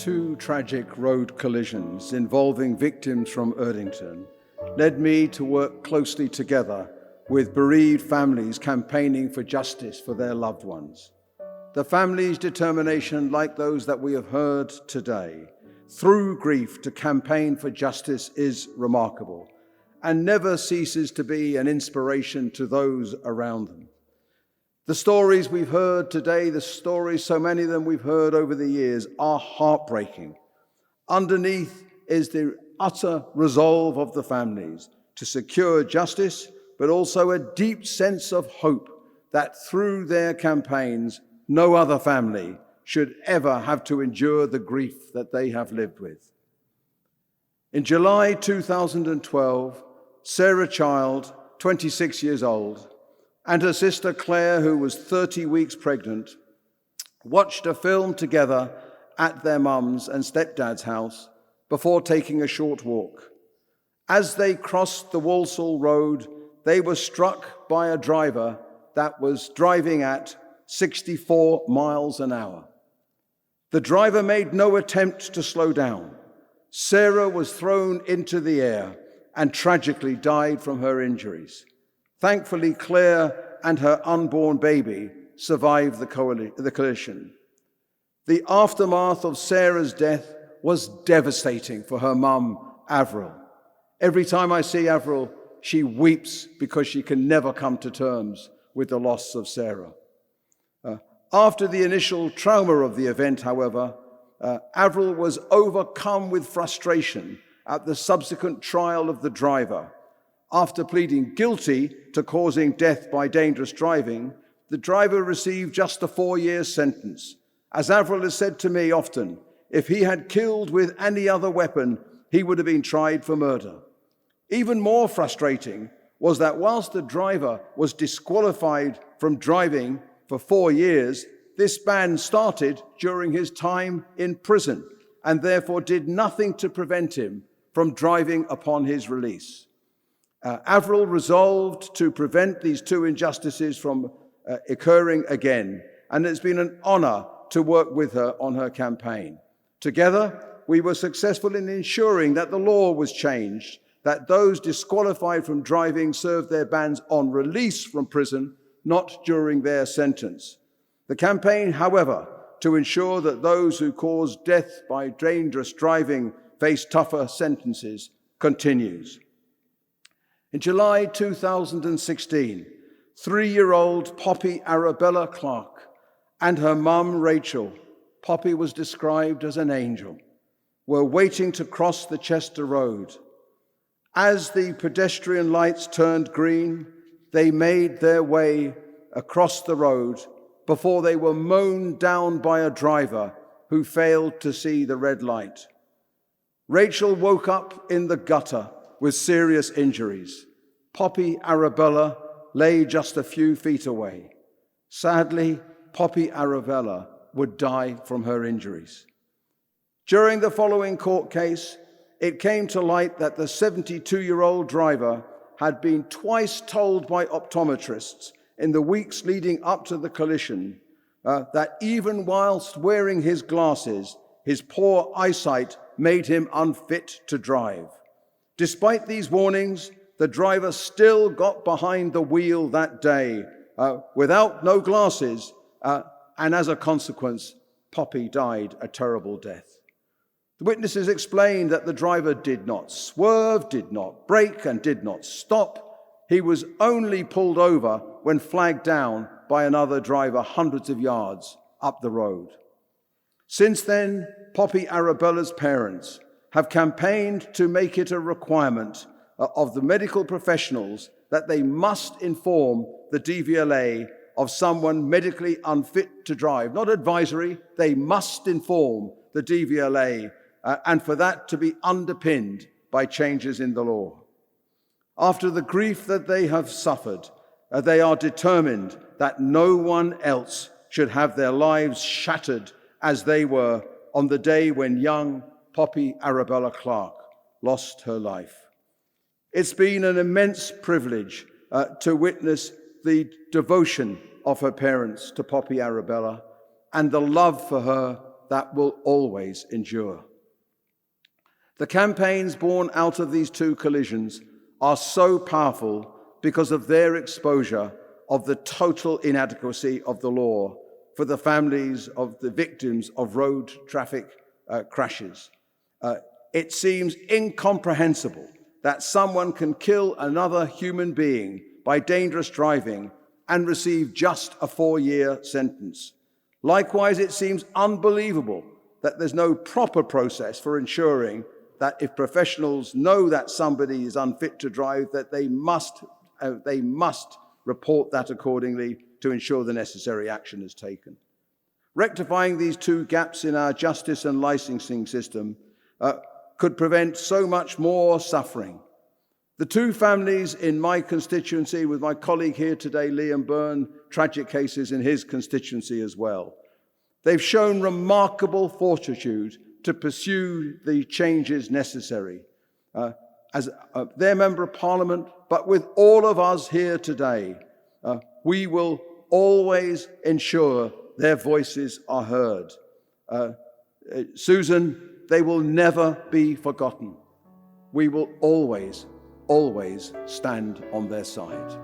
two tragic road collisions involving victims from Erdington led me to work closely together with bereaved families campaigning for justice for their loved ones. The families' determination, like those that we have heard today, through grief to campaign for justice is remarkable and never ceases to be an inspiration to those around them. The stories we've heard today, the stories, so many of them we've heard over the years, are heartbreaking. Underneath is the utter resolve of the families to secure justice, but also a deep sense of hope that through their campaigns, no other family should ever have to endure the grief that they have lived with. In July 2012, Sarah Child, 26 years old, and her sister Claire, who was 30 weeks pregnant, watched a film together at their mum's and stepdad's house before taking a short walk. As they crossed the Walsall Road, they were struck by a driver that was driving at 64 miles an hour. The driver made no attempt to slow down. Sarah was thrown into the air and tragically died from her injuries. Thankfully, Claire and her unborn baby survived the collision. The aftermath of Sarah's death was devastating for her mum, Avril. Every time I see Avril, she weeps because she can never come to terms with the loss of Sarah. After the initial trauma of the event, however, Avril was overcome with frustration at the subsequent trial of the driver. After pleading guilty to causing death by dangerous driving, the driver received just a 4-year sentence. As Avril has said to me often, if he had killed with any other weapon, he would have been tried for murder. Even more frustrating was that whilst the driver was disqualified from driving for 4 years, this ban started during his time in prison and therefore did nothing to prevent him from driving upon his release. Avril resolved to prevent these two injustices from occurring again, and it's been an honor to work with her on her campaign. Together, we were successful in ensuring that the law was changed, that those disqualified from driving served their bans on release from prison, not during their sentence. The campaign, however, to ensure that those who cause death by dangerous driving face tougher sentences continues. In July 2016, 3-year-old Poppy Arabella Clark and her mum, Rachel, Poppy was described as an angel, were waiting to cross the Chester Road. As the pedestrian lights turned green, they made their way across the road before they were mown down by a driver who failed to see the red light. Rachel woke up in the gutter with serious injuries. Poppy Arabella lay just a few feet away. Sadly, Poppy Arabella would die from her injuries. During the following court case, it came to light that the 72-year-old driver had been twice told by optometrists in the weeks leading up to the collision that even whilst wearing his glasses, his poor eyesight made him unfit to drive. Despite these warnings, the driver still got behind the wheel that day without no glasses, and as a consequence, Poppy died a terrible death. The witnesses explained that the driver did not swerve, did not brake, and did not stop. He was only pulled over when flagged down by another driver hundreds of yards up the road. Since then, Poppy Arabella's parents have campaigned to make it a requirement of the medical professionals that they must inform the DVLA of someone medically unfit to drive. Not advisory, they must inform the DVLA, and for that to be underpinned by changes in the law. After the grief that they have suffered, they are determined that no one else should have their lives shattered as they were on the day when young Poppy Arabella Clark lost her life. It's been an immense privilege to witness the devotion of her parents to Poppy Arabella and the love for her that will always endure. The campaigns born out of these two collisions are so powerful because of their exposure of the total inadequacy of the law for the families of the victims of road traffic crashes. It seems incomprehensible that someone can kill another human being by dangerous driving and receive just a 4-year sentence. Likewise, it seems unbelievable that there's no proper process for ensuring that if professionals know that somebody is unfit to drive, that they must report that accordingly to ensure the necessary action is taken. Rectifying these two gaps in our justice and licensing system could prevent so much more suffering. The two families in my constituency, with my colleague here today, Liam Byrne, tragic cases in his constituency as well. They've shown remarkable fortitude to pursue the changes necessary. As their Member of Parliament, but with all of us here today, we will always ensure their voices are heard. Susan, they will never be forgotten. We will always, always stand on their side.